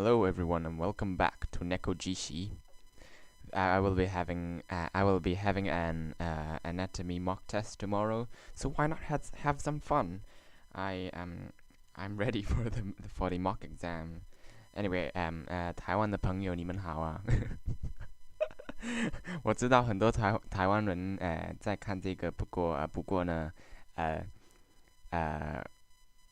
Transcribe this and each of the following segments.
Hello everyone and welcome back to Nekojishi. I will be having an anatomy mock test tomorrow, so why not have some fun? I'm ready for the mock exam. Anyway, 台湾的朋友你们好啊。我知道很多台湾人在看这个，不过呢，呃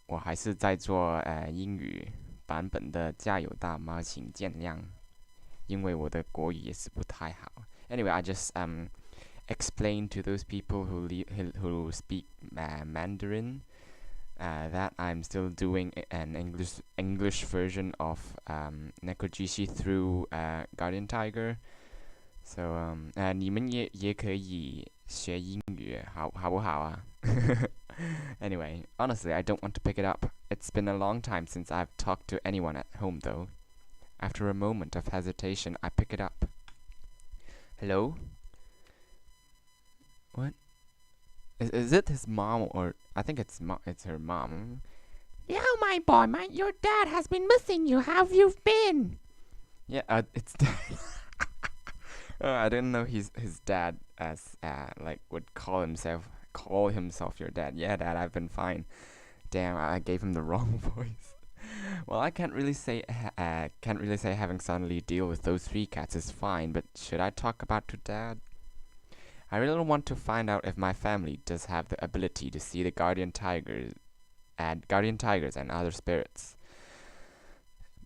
我还是在做英语版本的家有大猫，请见谅，因为我的国语也是不太好。Anyway, I just explain to those people who speak Mandarin that I'm still doing an English version of Nekojishi through Guardian Tiger. So 你们也可以学英语，好不好啊？Anyway, honestly, I don't want to pick it up. It's been a long time since I've talked to anyone at home, though. After a moment of hesitation, I pick it up. Hello? What? Is it his mom or I think it's her mom? Yo, my boy, your dad has been missing you. How have you been? Yeah, it's dad. I didn't know his dad as would call himself your dad. Yeah, Dad, I've been fine. Damn, I gave him the wrong voice. Well, I can't really say having suddenly deal with those three cats is fine, but should I talk about to Dad? I really want to find out if my family does have the ability to see the guardian tigers and other spirits.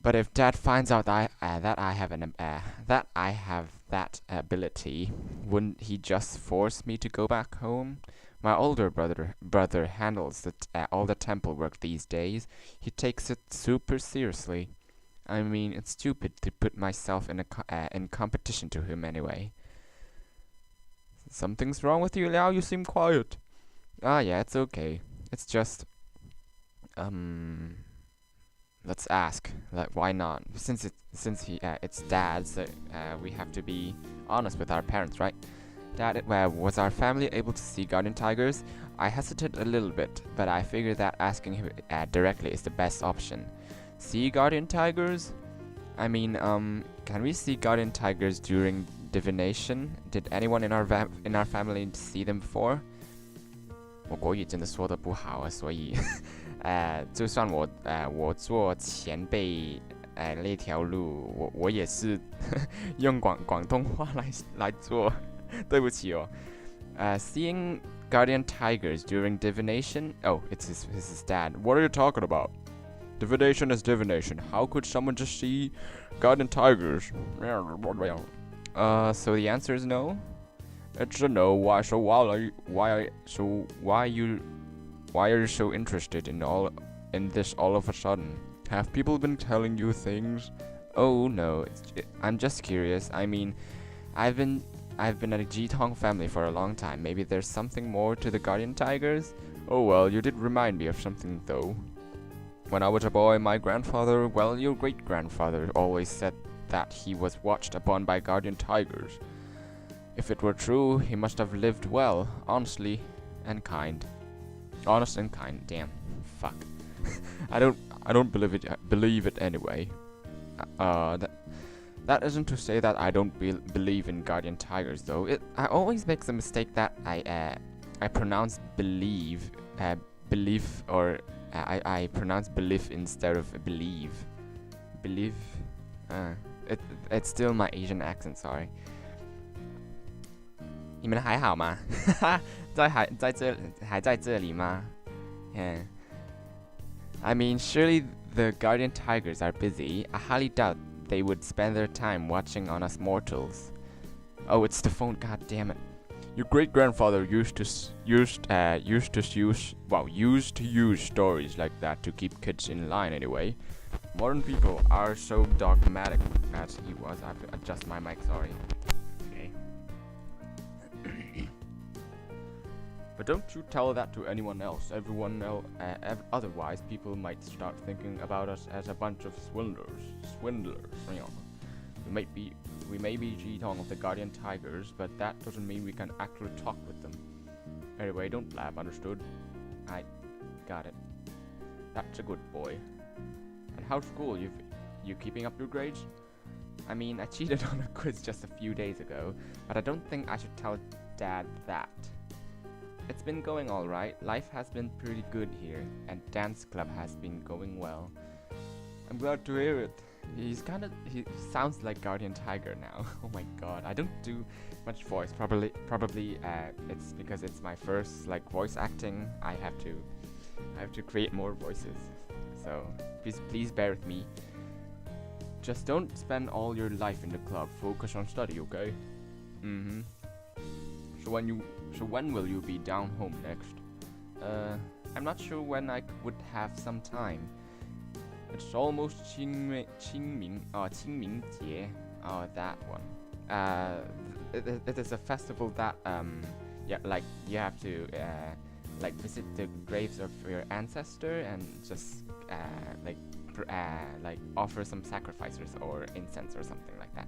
But if Dad finds out that I have that ability, wouldn't he just force me to go back home? My older brother handles all the temple work these days. He takes it super seriously. I mean, it's stupid to put myself in competition to him anyway. Something's wrong with you, Liao? You seem quiet. Ah, yeah, it's okay. It's just let's ask. Why not? Since it's Dad, so we have to be honest with our parents, right? Dad, was our family able to see guardian tigers? I hesitated a little bit, but I figured that asking him directly is the best option. See guardian tigers? I mean, can we see guardian tigers during divination? Did anyone in our family see them before? 我国语真的说得不好啊，所以就算我做前辈那条路，我也是用广东话来做。对不起哦。Seeing guardian tigers during divination? Oh, it's his dad. What are you talking about? Divination is divination. How could someone just see guardian tigers? So the answer is no. It's a no. Why are you so interested in this all of a sudden? Have people been telling you things? Oh no, I'm just curious. I mean, I've been at a Jitong family for a long time. Maybe there's something more to the guardian tigers? Oh well, you did remind me of something though. When I was a boy, my grandfather, well, your great-grandfather, always said that he was watched upon by guardian tigers. If it were true, he must have lived well, honest and kind. Damn. Fuck. I don't believe it anyway. That isn't to say that I don't believe in guardian tigers, though. I always make the mistake that I pronounce believe, belief, or I pronounce belief instead of believe. Believe. It's still my Asian accent. Sorry. 你们还好吗？还在这里吗？ Yeah. I mean, surely the guardian tigers are busy. I highly doubt they would spend their time watching on us mortals. Oh, it's the phone. God damn it! Your great-grandfather used to use stories like that to keep kids in line. Anyway, modern people are so dogmatic as he was. I have to adjust my mic. Sorry. Okay. But don't you tell that to anyone else. Otherwise, people might start thinking about us as a bunch of swindlers. You know. We may be Jitong of the guardian tigers, but that doesn't mean we can actually talk with them. Anyway, don't blab, understood? I got it. That's a good boy. And how's school? You keeping up your grades? I mean, I cheated on a quiz just a few days ago, but I don't think I should tell Dad that. It's been going alright. Life has been pretty good here, and dance club has been going well. I'm glad to hear it. He sounds like Guardian Tiger now. Oh my god, I don't do much voice. Probably it's because it's my first like voice acting. I have to create more voices. So please bear with me. Just don't spend all your life in the club. Focus on study, okay? So when will you be down home next? I'm not sure when I would have some time. It's almost 清明节. Oh, that one. It is a festival that yeah, like you have to like visit the graves of your ancestor and just like offer some sacrifices or incense or something like that.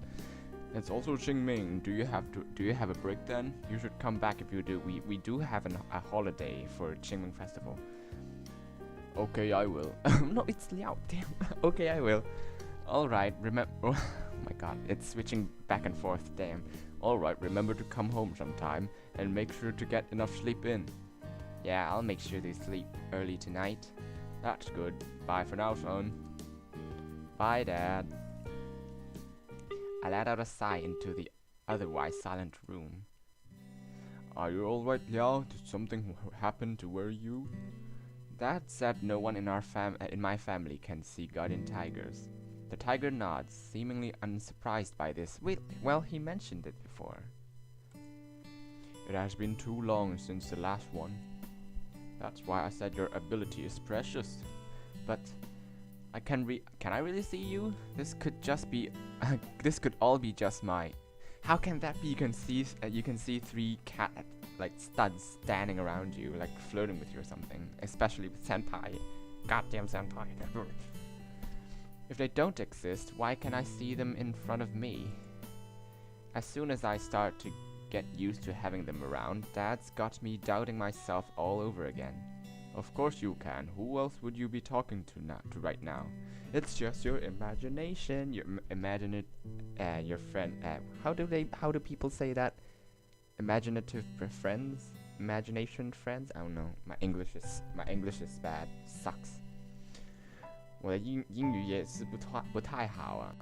It's also Qingming. Do you have a break then? You should come back if you do. We do have a holiday for Qingming festival. Okay, I will. No, it's Liao. Damn. Okay, I will. All right. Remember. Oh my God, it's switching back and forth. Damn. All right. Remember to come home sometime and make sure to get enough sleep in. Yeah, I'll make sure to sleep early tonight. That's good. Bye for now, son. Bye, Dad. I let out a sigh into the otherwise silent room. Are you alright, Liao? Did something happen to worry you? Dad said no one in my family can see guardian tigers. The tiger nods, seemingly unsurprised by this. Wait, well, he mentioned it before. It has been too long since the last one. That's why I said your ability is precious. But can I really see you? This could just be this could all be just my. How can that be? You can see 3 cat like studs standing around you, like flirting with you or something. Especially with senpai. Goddamn senpai. If they don't exist, why can I see them in front of me? As soon as I start to get used to having them around, Dad's got me doubting myself all over again. Of course you can. Who else would you be talking to right now? It's just your imagination. Your friend. How do people say that? Imaginative friends? Imagination friends? I don't know. My English is bad. Sucks. 我的英语也是不太好啊，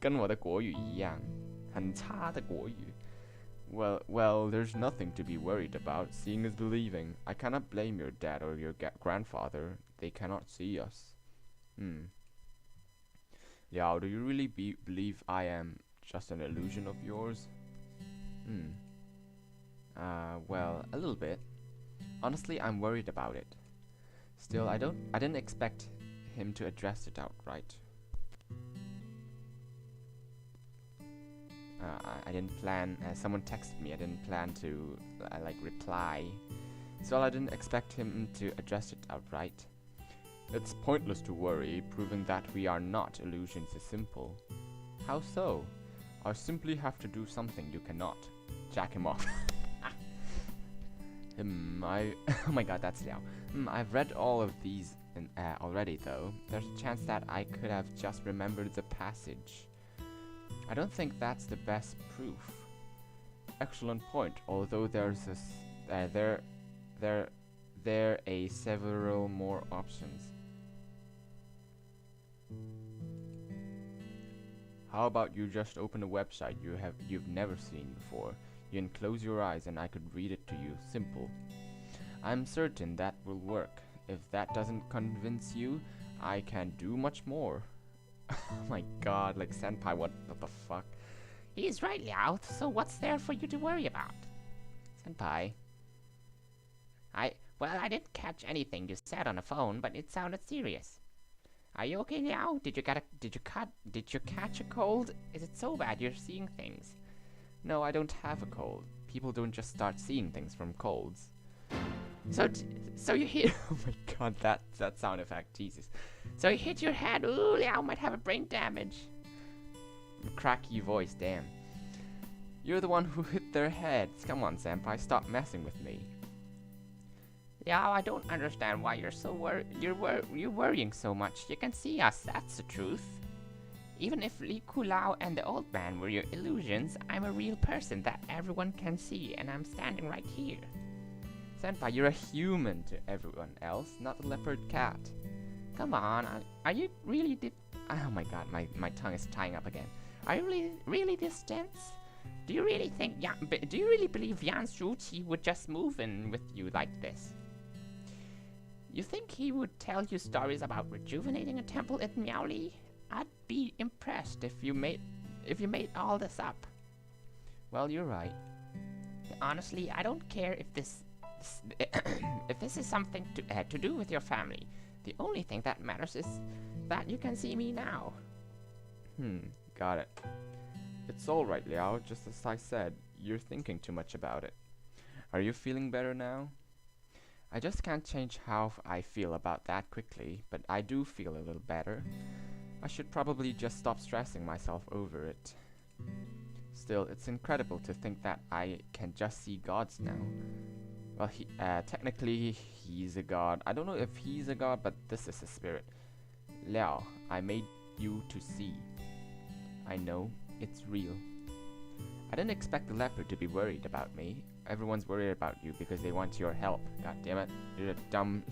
跟我的国语一样，很差的国语。Well, there's nothing to be worried about. Seeing is believing. I cannot blame your dad or your grandfather. They cannot see us. Liao, do you really believe I am just an illusion of yours? Well, a little bit. Honestly, I'm worried about it. Still, I didn't expect him to address it outright. I didn't plan. Someone texted me. I didn't plan to like reply. So I didn't expect him to address it outright. It's pointless to worry. Proving that we are not illusions is simple. How so? I simply have to do something you cannot. Jack him off. Oh my god, that's Liao. I've read all of these already though. There's a chance that I could have just remembered the passage. I don't think that's the best proof. Excellent point. Although there's several more options. How about you just open a website you've never seen before? You can close your eyes and I could read it to you. Simple. I'm certain that will work. If that doesn't convince you, I can do much more. Oh my god, like senpai, what the fuck? He's right, Liao. So what's there for you to worry about? Senpai. Well, I didn't catch anything you said on the phone, but it sounded serious. Are you okay, Liao? Did you catch a cold? Is it so bad you're seeing things? No, I don't have a cold. People don't just start seeing things from colds. So you hit. Oh my god, that sound effect, Jesus. So you hit your head. Ooh, Liao might have a brain damage. Cracky voice, damn. You're the one who hit their heads. Come on, senpai, stop messing with me. Yeah, I don't understand why you're so you're worrying so much. You can see us, that's the truth. Even if Li Kulao and the old man were your illusions, I'm a real person that everyone can see, and I'm standing right here. Senpai, you're a human to everyone else, not a leopard cat. Come on, are you really oh my god, my tongue is tying up again. Are you really this dense? Do you really believe Yan Shuqi would just move in with you like this? You think he would tell you stories about rejuvenating a temple at Miaoli? I'd be impressed if you made all this up. Well, you're right. Honestly, I don't care if this if this is something to do with your family. The only thing that matters is that you can see me now. Got it. It's alright, Liao, just as I said, you're thinking too much about it. Are you feeling better now? I just can't change how I feel about that quickly, but I do feel a little better. I should probably just stop stressing myself over it. Still, it's incredible to think that I can just see gods now. Well, technically, he's a god. I don't know if he's a god, but this is a spirit. Liao, I made you to see. I know, it's real. I didn't expect the leopard to be worried about me. Everyone's worried about you because they want your help. God damn it. You're a dumb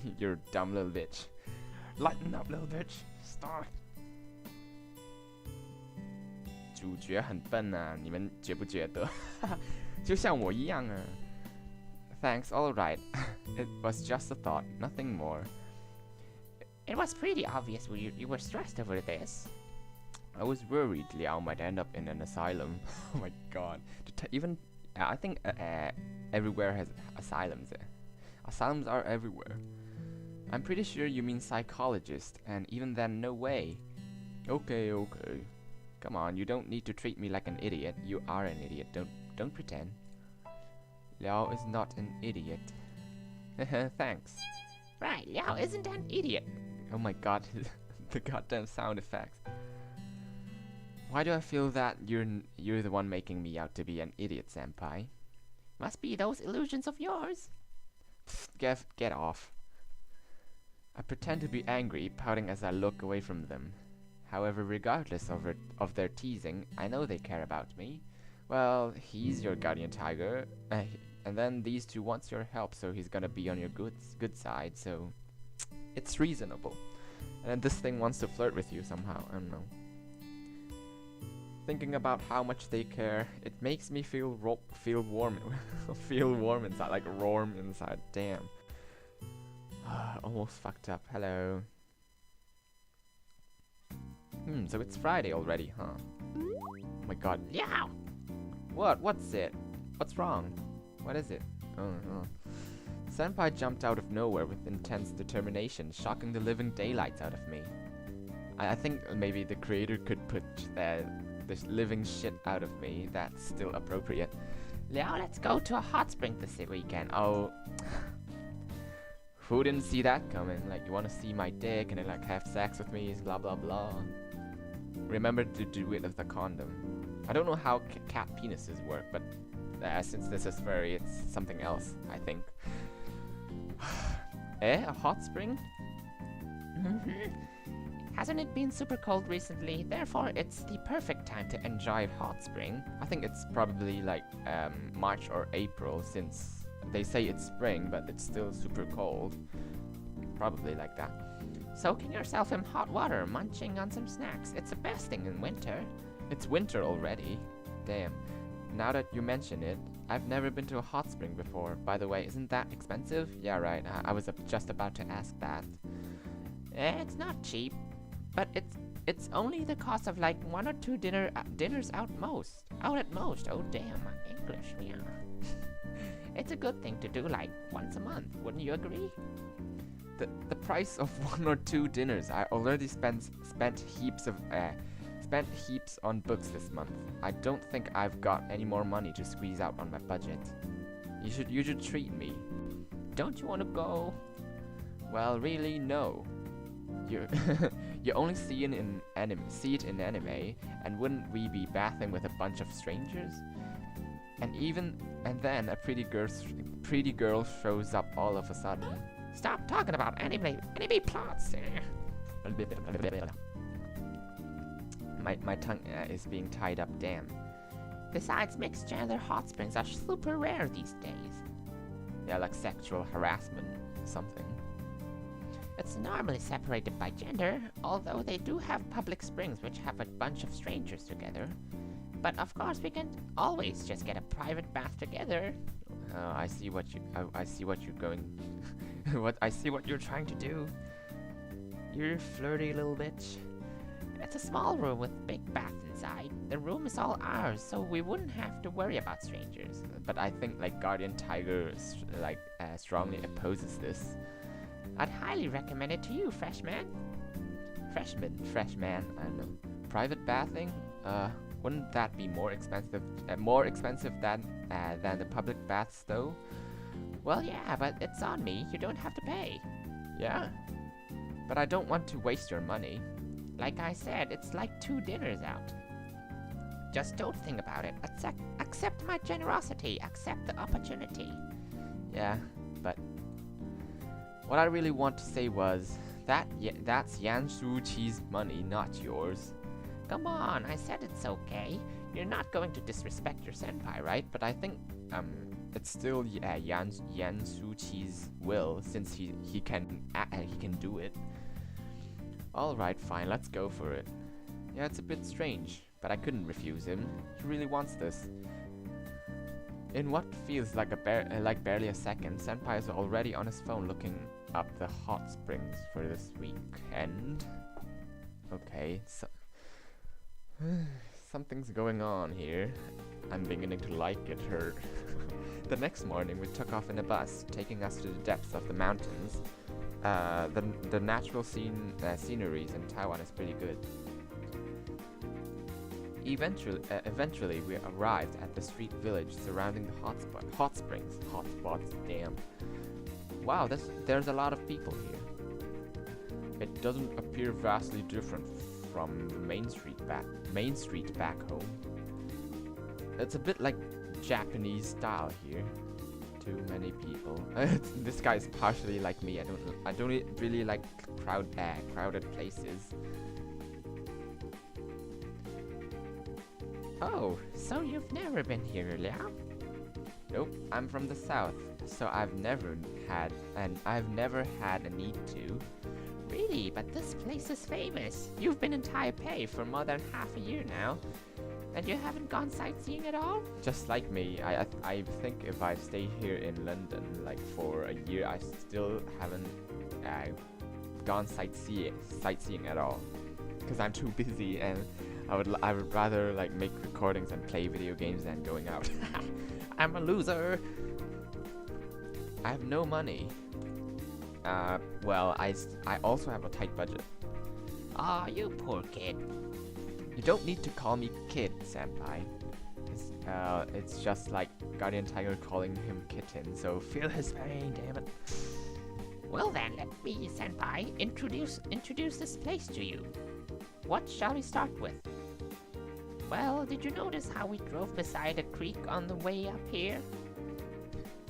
little bitch. Lighten up, little bitch. Stop. 主角很笨啊，你们觉不觉得？就像我一样啊。Thanks, alright. It was just a thought, nothing more. It was pretty obvious you were stressed over this. I was worried Liao might end up in an asylum. Oh my god. I think everywhere has asylums. Asylums are everywhere. I'm pretty sure you mean psychologist, and even then, no way. Okay. Come on, you don't need to treat me like an idiot. You are an idiot. Don't pretend. Liao is not an idiot. Thanks. Right, Liao isn't an idiot. Oh my god, the goddamn sound effects. Why do I feel that you're the one making me out to be an idiot, senpai? Must be those illusions of yours. Pfft, get off. I pretend to be angry, pouting as I look away from them. However, regardless of their teasing, I know they care about me. Well, he's your guardian tiger, and then these two wants your help, so he's gonna be on your good side, so it's reasonable. And then this thing wants to flirt with you somehow, I don't know. Thinking about how much they care, it makes me feel warm, feel warm inside, like warm inside. Damn. Almost fucked up. Hello. So it's Friday already, huh? Oh my god. Yeah. What's it? What's wrong? What is it? Senpai jumped out of nowhere with intense determination, shocking the living daylights out of me. I think maybe the creator could put this living shit out of me. That's still appropriate. Liao, let's go to a hot spring this weekend. Oh. Who didn't see that coming? Like, you want to see my dick and then like have sex with me, blah blah blah. Remember to do it with a condom. I don't know how cat penises work, but since this is furry, it's something else, I think. A hot spring? Hasn't it been super cold recently? Therefore, it's the perfect time to enjoy hot spring. I think it's probably like March or April, since they say it's spring, but it's still super cold. Probably like that. Soaking yourself in hot water, munching on some snacks. It's the best thing in winter. It's winter already. Damn. Now that you mention it, I've never been to a hot spring before. By the way, isn't that expensive? Yeah, right. I was just about to ask that. It's not cheap, but it's only the cost of like 1 or 2 dinners out at most. Oh damn, my English, yeah. It's a good thing to do like once a month, wouldn't you agree? The price of 1 or 2 dinners. I already spent heaps on books this month. I don't think I've got any more money to squeeze out on my budget. You should treat me. Don't you want to go? Well, really, no. You only see it in anime, and wouldn't we be bathing with a bunch of strangers? And then a pretty girl shows up all of a sudden. Stop talking about anime plots. My tongue is being tied up, damn. Besides, mixed gender hot springs are super rare these days. Yeah, like sexual harassment or something. It's normally separated by gender, although they do have public springs which have a bunch of strangers together. But of course we can always just get a private bath together. I see what you're going. I see what you're trying to do. You're flirty little bitch. It's a small room with big bath inside. The room is all ours, so we wouldn't have to worry about strangers. But I think like Guardian Tiger strongly opposes this. I'd highly recommend it to you, freshman. Freshman, I don't know. Private bathing? Wouldn't that be more expensive? More expensive than the public baths, though? Well, yeah, but it's on me. You don't have to pay. Yeah, but I don't want to waste your money. Like I said, it's like 2 dinners out. Just don't think about it. Accept my generosity. Accept the opportunity. Yeah, but what I really want to say was that's Yan Shu-Chi's money, not yours. Come on, I said it's okay. You're not going to disrespect your senpai, right? But I think it's still Yan Shu-Chi's will, since he can do it. All right, fine, let's go for it. Yeah, it's a bit strange, but I couldn't refuse him. He really wants this. In what feels like barely a second, Senpai is already on his phone looking up the hot springs for this weekend. Okay, so something's going on here. I'm beginning to like it. The next morning, we took off in a bus, taking us to the depths of the mountains. The natural sceneries in Taiwan is pretty good. Eventually, we arrived at the street village surrounding the hot springs. Hot spots, damn. Wow, there's a lot of people here. It doesn't appear vastly different from the main street back home. It's a bit like Japanese style here. Too many people. This guy's partially like me. I don't really like crowded places. Oh, so you've never been here, Liao? Nope, I'm from the south, so I've never had a need to. Really? But this place is famous. You've been in Taipei for more than half a year now, and you haven't gone sightseeing at all? Just like me, I think if I stay here in London like for a year, I still haven't gone sightseeing at all, because I'm too busy, and I would rather like make recordings and play video games than going out. I'm a loser. I have no money. Well, I also have a tight budget. Aw, you poor kid. You don't need to call me kid, senpai. It's just like Guardian Tiger calling him kitten, so feel his pain, damn it. Well then, let me, senpai, introduce this place to you. What shall we start with? Well, did you notice how we drove beside a creek on the way up here?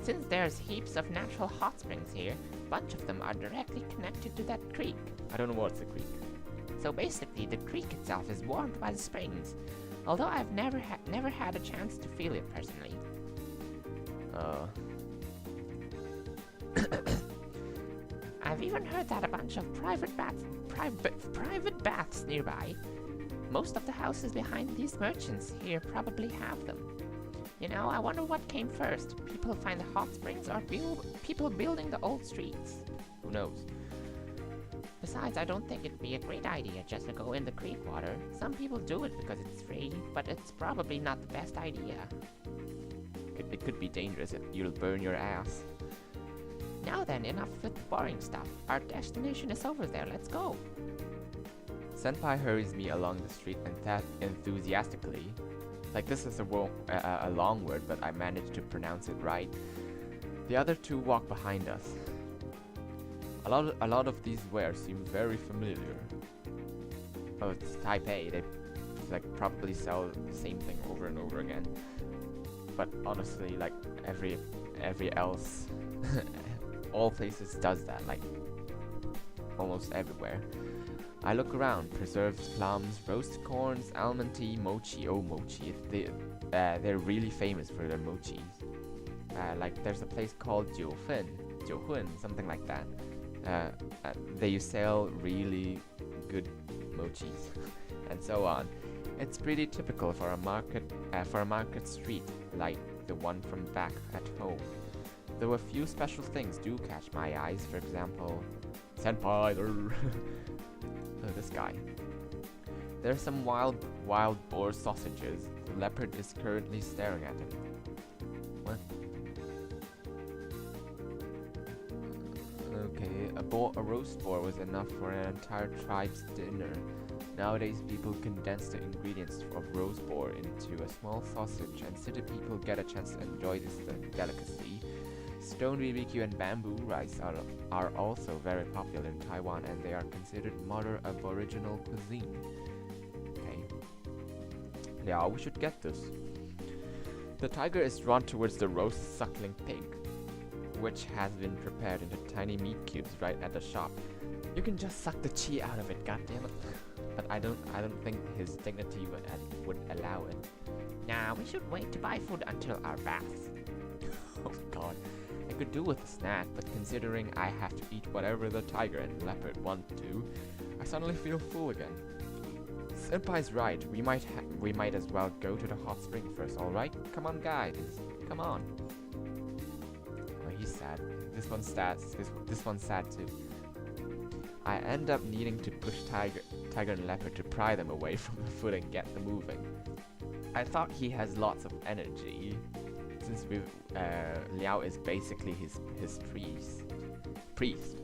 Since there's heaps of natural hot springs here, a bunch of them are directly connected to that creek. I don't know what's a creek. So basically, the creek itself is warmed by the springs, although I've never had a chance to feel it personally. I've even heard that a bunch of private baths nearby. Most of the houses behind these merchants here probably have them. You know, I wonder what came first, people find the hot springs or people building the old streets. Who knows? Besides, I don't think it'd be a great idea just to go in the creek water. Some people do it because it's free, but it's probably not the best idea. It could be dangerous. You'll burn your ass. Now then, enough with the boring stuff. Our destination is over there, let's go. Senpai hurries me along the street enthusiastically. Like this is a long word, but I managed to pronounce it right. The other two walk behind us. A lot of these wares seem very familiar. Oh, it's Taipei. They like probably sell the same thing over and over again. but honestly, like every else, all places does that, like almost everywhere. I look around: preserved plums, roasted corns, almond tea, mochi. Oh, mochi! They're really famous for their mochi. Like there's a place called 九份, something like that. They sell really good mochis, and so on. It's pretty typical for a market street like the one from back at home. Though a few special things do catch my eyes. For example, senpai. This guy. There's some wild boar sausages. The leopard is currently staring at him. What? Okay, a roast boar was enough for an entire tribe's dinner. Nowadays, people condense the ingredients of roast boar into a small sausage, and city people get a chance to enjoy this delicacy. Stone BBQ and bamboo rice are also very popular in Taiwan, and they are considered modern aboriginal cuisine. Okay. Yeah, we should get this. The tiger is drawn towards the roast suckling pig, which has been prepared into tiny meat cubes right at the shop. You can just suck the chi out of it, goddammit. But I don't think his dignity would allow it. Nah, we should wait to buy food until our baths. Oh god. I could do with a snack, but considering I have to eat whatever the tiger and leopard want to, I suddenly feel full again. Senpai's right. We might as well go to the hot spring first, alright? Come on, guys. Come on. Oh, he's sad. This one's sad. This one's sad too. I end up needing to push tiger and leopard to pry them away from the foot and get them moving. I thought he has lots of energy, since Liao is basically his priest.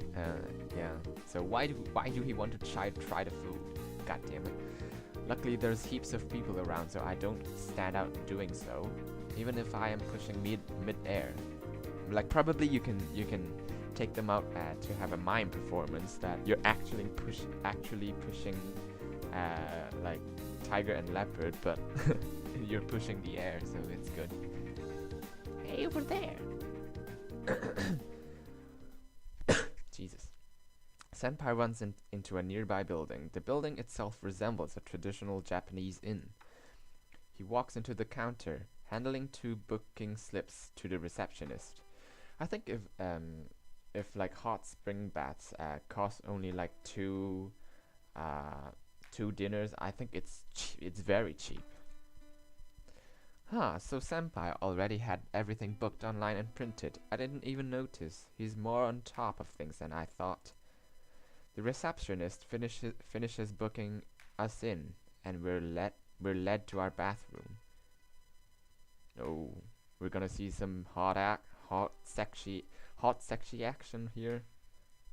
Yeah. So why do he want to try the food? God damn it. Luckily there's heaps of people around, so I don't stand out doing so, even if I am pushing mid-air. Like probably you can take them out to have a mime performance that you're actually pushing like tiger and leopard, but you're pushing the air, so it's good. Hey, over there. Jesus. Senpai runs into a nearby building. The building itself resembles a traditional Japanese inn. He walks into the counter, handling 2 booking slips to the receptionist. I think if like hot spring baths cost only like two dinners, I think it's very cheap. So Senpai already had everything booked online and printed. I didn't even notice. He's more on top of things than I thought. The receptionist finishes booking us in, and we're led to our bathroom. Oh, we're gonna see some hot sexy action here.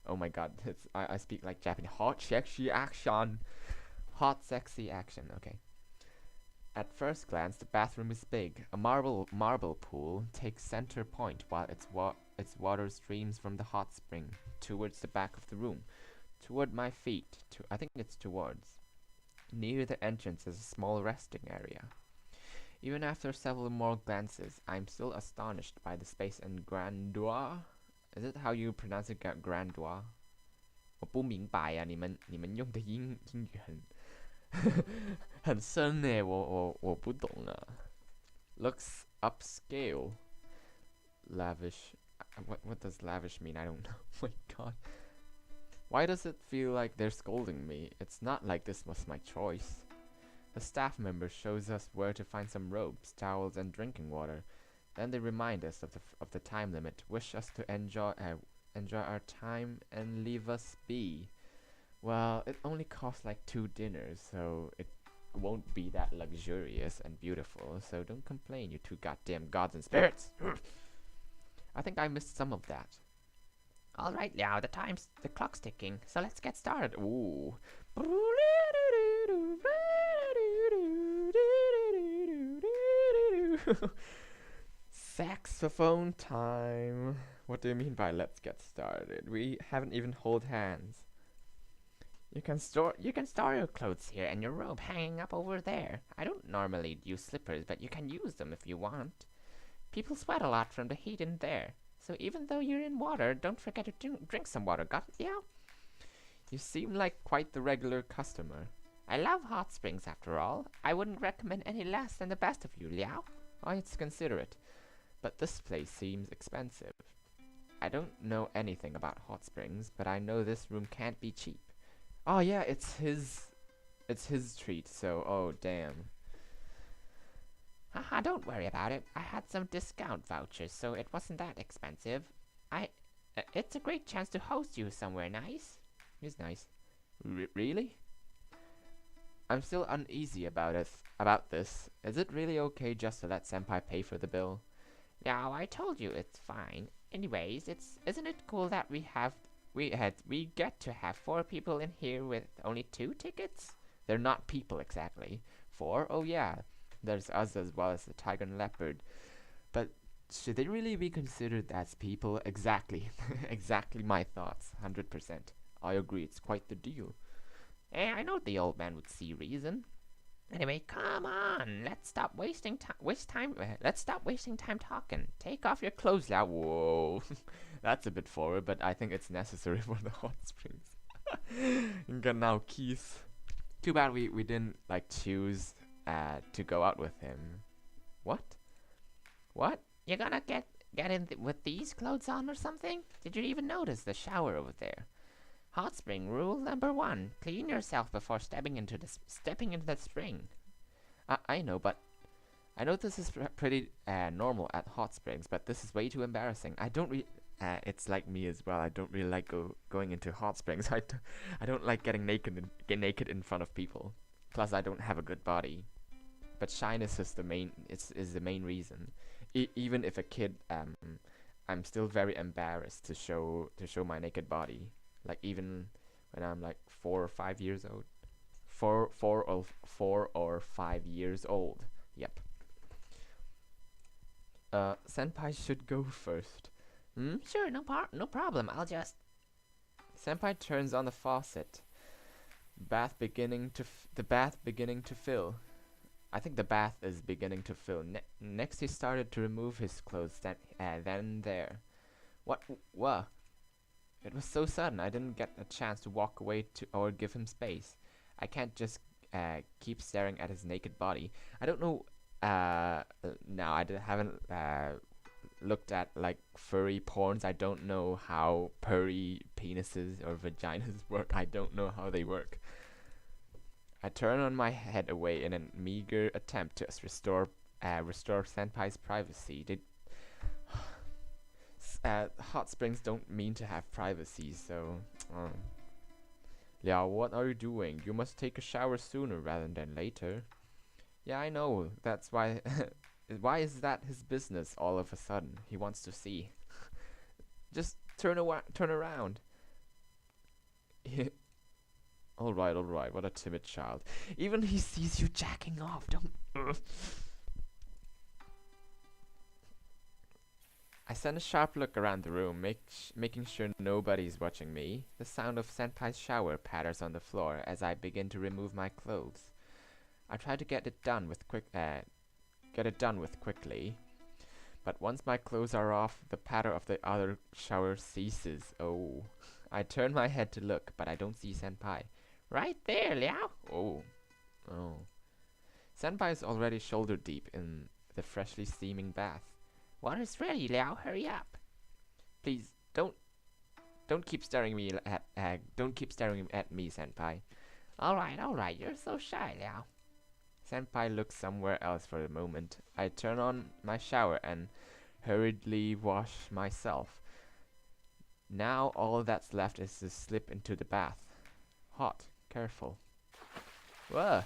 Oh my god, I speak like Japanese. Hot sexy action. Hot sexy action. Okay. At first glance, the bathroom is big. A marble pool takes center point while its water streams from the hot spring towards the back of the room, toward my feet. I think it's towards. Near the entrance is a small resting area. Even after several more glances, I'm still astonished by the space and grandeur. Is it how you pronounce it, grandeur? 我不明白啊，你们用的英语很深耶，我不懂啊。Looks upscale. Lavish. What does lavish mean? I don't know. Oh my god. Why does it feel like they're scolding me? It's not like this was my choice. The staff member shows us where to find some robes, towels, and drinking water. Then they remind us of the time limit, wish us to enjoy our time, and leave us be. Well, it only costs like 2 dinners, so it won't be that luxurious and beautiful, so don't complain, you 2 goddamn gods and spirits! I think I missed some of that. Alright, Liao, the clock's ticking, so let's get started. Ooh. Saxophone time. What do you mean by let's get started? We haven't even held hands. You can store your clothes here and your robe hanging up over there. I don't normally use slippers, but you can use them if you want. People sweat a lot from the heat in there. So even though you're in water, don't forget to drink some water, got it, Liao? You seem like quite the regular customer. I love hot springs after all. I wouldn't recommend any less than the best of you, Liao. Oh, it's considerate. But this place seems expensive. I don't know anything about hot springs, but I know this room can't be cheap. Oh yeah, it's his treat, so oh damn. Haha, don't worry about it. I had some discount vouchers, so it wasn't that expensive. It's a great chance to host you somewhere nice. He's nice. Really? I'm still uneasy about this. Is it really okay just to let Senpai pay for the bill? Now, I told you it's fine. Anyways, isn't it cool that we get to have 4 people in here with only 2 tickets? They're not people exactly. 4? Oh yeah. There's us as well as the tiger and leopard. But should they really be considered as people? Exactly. Exactly my thoughts. 100%. I agree, it's quite the deal. I know the old man would see reason. Anyway, come on. Let's stop wasting time talking. Take off your clothes now. Whoa. That's a bit forward, but I think it's necessary for the hot springs. Genau, Keith. Too bad we didn't choose to go out with him. What? You're gonna get in with these clothes on or something? Did you even notice the shower over there? Hot spring rule number 1: clean yourself before stepping into the spring. I know, but I know this is pretty normal at hot springs, but this is way too embarrassing. I don't it's like me as well. I don't really like going into hot springs. I don't like getting naked in front of people. Plus, I don't have a good body. But shyness is the main reason. Even if a kid, I'm still very embarrassed to show my naked body. Like even when I'm like 4 or 5 years old. 4 or 5 years old. Yep. Senpai should go first. Sure, no problem. I'll just... Senpai turns on the faucet. The bath beginning to fill. I think the bath is beginning to fill. Next he started to remove his clothes, then there. What? It was so sudden, I didn't get a chance to walk away or give him space. I can't just keep staring at his naked body. I don't know, now I haven't looked at furry porns. I don't know how furry penises or vaginas work. I don't know how they work. I turn on my head away in a meager attempt to restore Senpai's privacy. Hot springs don't mean to have privacy, so... Liao, what are you doing? You must take a shower sooner rather than later. Yeah, I know. That's why... Why is that his business all of a sudden? He wants to see. Just turn around. Alright, what a timid child. Even he sees you jacking off, don't... I send a sharp look around the room, making sure nobody's watching me. The sound of Senpai's shower patters on the floor as I begin to remove my clothes. I try to get it done with quickly. But once my clothes are off, the patter of the other shower ceases. Oh. I turn my head to look, but I don't see Senpai. Right there, Liao. Oh. Senpai is already shoulder deep in the freshly steaming bath. Water's ready, Liao. Hurry up. Please don't keep staring at me, Senpai. All right. You're so shy, Liao. Senpai looks somewhere else for a moment. I turn on my shower and hurriedly wash myself. Now all that's left is to slip into the bath. Hot. Careful. Whoa.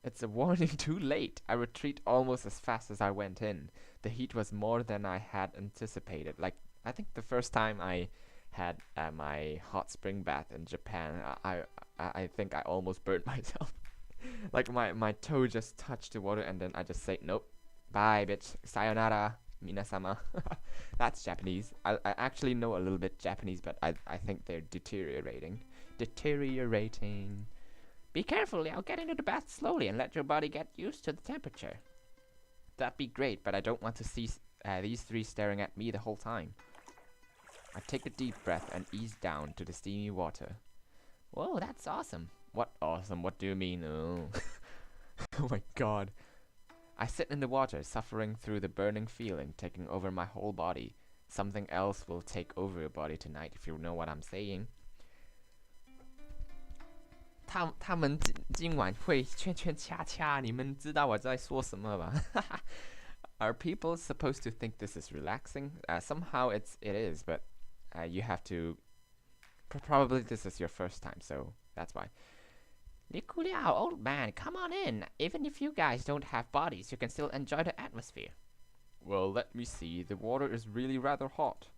It's a warning too late. I retreat almost as fast as I went in. The heat was more than I had anticipated. I think the first time I had my hot spring bath in Japan, I think I almost burned myself. My toe just touched the water and then I just say, nope. Bye, bitch. Sayonara, minasama. That's Japanese. I actually know a little bit Japanese, but I think they're deteriorating. Be careful, Liao. Get into the bath slowly and let your body get used to the temperature. That'd be great, but I don't want to see these three staring at me the whole time. I take a deep breath and ease down to the steamy water. Whoa, that's awesome. What awesome? What do you mean? Oh, oh my god. I sit in the water, suffering through the burning feeling taking over my whole body. Something else will take over your body tonight, if you know what I'm saying. 他们今晚会圈圈恰恰，你们知道我在说什么吧？Are people supposed to think this is relaxing? Somehow it is, but you have to. Probably this is your first time, so that's why. Liao, old man, come on in. Even if you guys don't have bodies, you can still enjoy the atmosphere. Well, let me see. The water is really rather hot.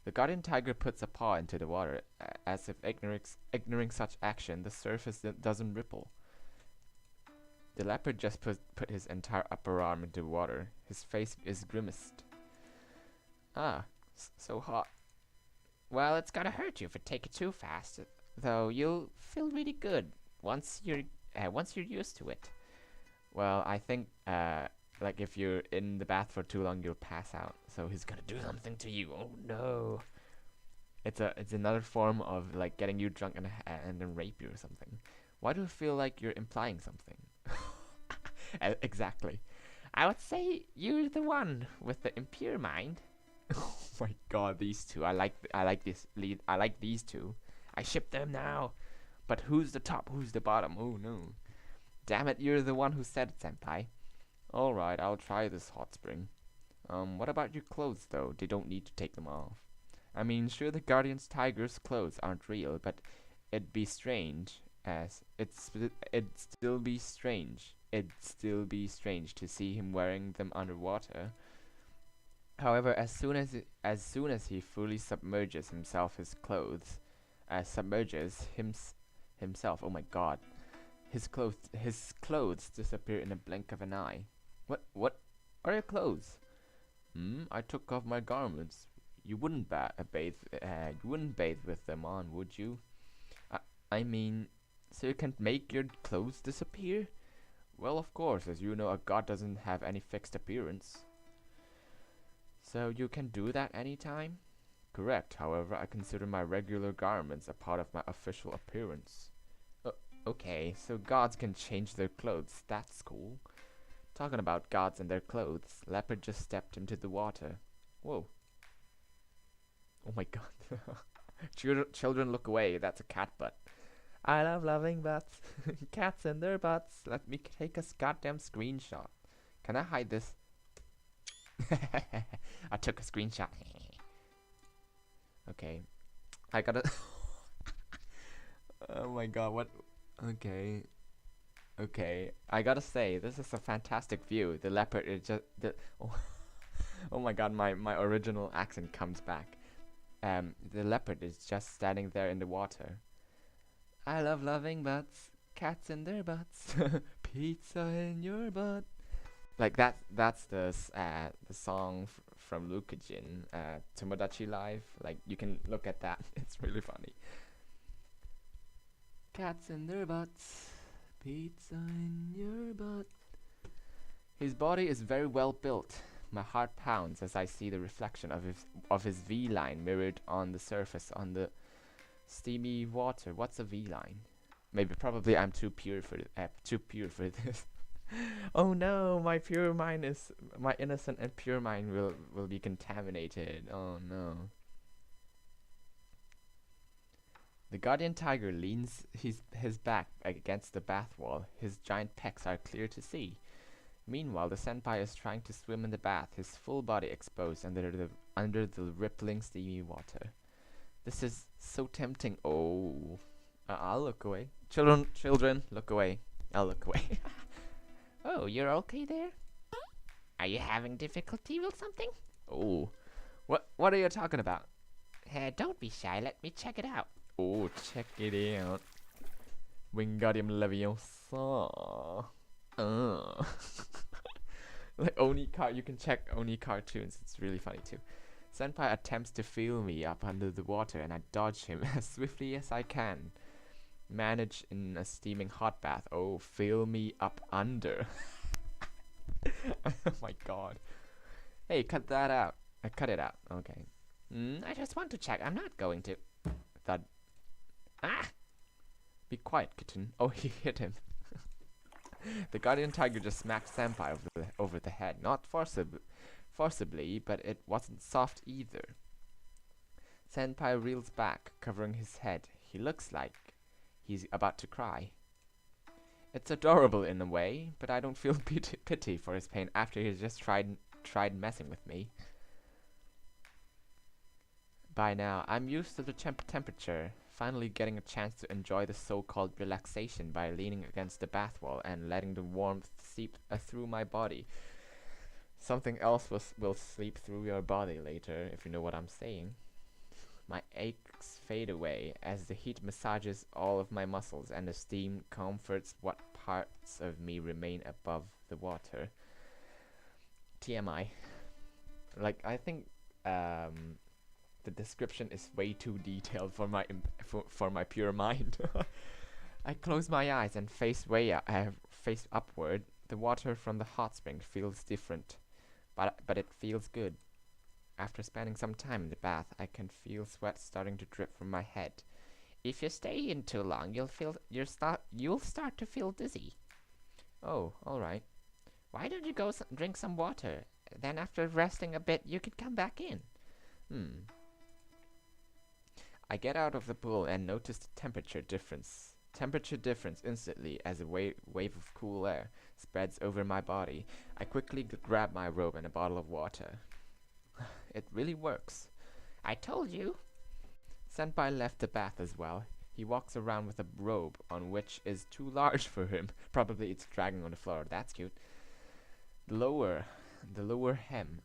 The guardian tiger puts a paw into the water, as if ignoring such action, the surface doesn't ripple. The leopard just put his entire upper arm into water. His face is grimaced. Ah, so hot. Well, it's gonna hurt you if you take it too fast, though you'll feel really good once you're used to it. Well, I think like if you're in the bath for too long, you'll pass out. So he's gonna do something to you. Oh no! It's another form of like getting you drunk and then rape you or something. Why do you feel like you're implying something? Exactly. I would say you're the one with the impure mind. Oh my god, these two. I like these two. I ship them now. But who's the top? Who's the bottom? Oh no. Damn it, you're the one who said it, senpai. Alright, I'll try this hot spring. What about your clothes though? They don't need to take them off. I mean, sure, the guardian's tiger's clothes aren't real, but it'd be strange it'd still be strange to see him wearing them underwater. However, as soon as he fully submerges himself, his clothes himself. Oh my god, his clothes disappear in a blink of an eye. What are your clothes? I took off my garments. You wouldn't bathe with them on, would you? I mean, so you can make your clothes disappear? Well, of course, as you know, a god doesn't have any fixed appearance. So you can do that anytime? Correct. However, I consider my regular garments a part of my official appearance. Okay, so gods can change their clothes. That's cool. Talking about gods and their clothes, Leopard just stepped into the water. Whoa. Oh my god. Children, look away. That's a cat butt. I love loving butts. Cats and their butts. Let me take a goddamn screenshot. Can I hide this? I took a screenshot. Okay. I gotta... Oh my god, what... Okay. I gotta say, this is a fantastic view. The leopard is just... Oh my god, my original accent comes back. The leopard is just standing there in the water. I love loving butts. Cats in their butts. Pizza in your butt. Like that's the song from Lukajin, Tomodachi Live. Like, you can look at that. It's really funny. Cats in their butts. Pizza in your butt. His body is very well built. My heart pounds as I see the reflection of his V-line mirrored on the surface on the steamy water. What's a V-line? Probably I'm too pure for this. Oh no, my innocent and pure mind will be contaminated. Oh no. The guardian tiger leans his back against the bath wall. His giant pecs are clear to see. Meanwhile, the senpai is trying to swim in the bath, his full body exposed under the rippling steamy water. This is so tempting. Oh, I'll look away. Children, look away. I'll look away. Oh, you're okay there? Are you having difficulty with something? Oh, what are you talking about? Don't be shy. Let me check it out. Oh, check it out. Wingardium Leviosa. Like you can check Oni cartoons. It's really funny too. Senpai attempts to feel me up under the water, and I dodge him as swiftly as I can. Manage in a steaming hot bath. Oh, feel me up under. Oh my god. Hey, cut that out. I cut it out. Okay. I just want to check. I'm not going to. Thud. Ah! Be quiet, kitten. Oh, he hit him. The guardian tiger just smacked Senpai over the head. Not forcibly, but it wasn't soft either. Senpai reels back, covering his head. He looks like he's about to cry. It's adorable in a way, but I don't feel pity for his pain after he's just tried messing with me. By now, I'm used to the temperature, finally getting a chance to enjoy the so-called relaxation by leaning against the bath wall and letting the warmth seep through my body. Something else will seep through your body later, if you know what I'm saying. My aches fade away as the heat massages all of my muscles and the steam comforts what parts of me remain above the water. TMI. Like, I think the description is way too detailed for my pure mind. I close my eyes and face upward. The water from the hot spring feels different, but it feels good. After spending some time in the bath, I can feel sweat starting to drip from my head. If you stay in too long, you'll start to feel dizzy. Oh, all right. Why don't you go drink some water? Then after resting a bit, you could come back in. I get out of the pool and notice the temperature difference instantly as a wave of cool air spreads over my body. I quickly grab my robe and a bottle of water. It really works. I told you. Senpai left the bath as well. He walks around with a robe on which is too large for him. Probably it's dragging on the floor. That's cute. The lower hem,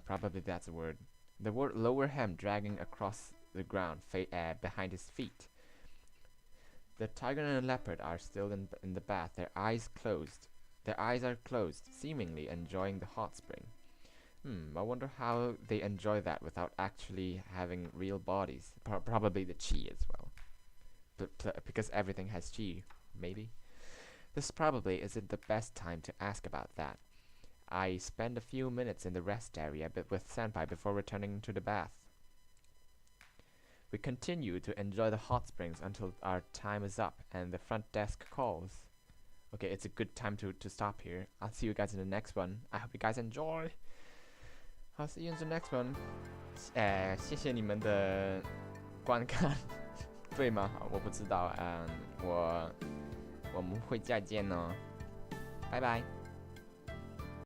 probably that's a word. The word lower hem dragging across the ground behind his feet. The tiger and the leopard are still in the bath, their eyes are closed, seemingly enjoying the hot spring. I wonder how they enjoy that without actually having real bodies. Probably the chi as well. Because everything has chi, maybe. This probably isn't the best time to ask about that. I spend a few minutes in the rest area with Senpai before returning to the bath. We continue to enjoy the hot springs until our time is up and the front desk calls. Okay, it's a good time to stop here. I'll see you guys in the next one. I hope you guys enjoy. I'll see you in the next one. 谢谢你们的观看，对吗？我不知道，我们会再见呢，拜拜。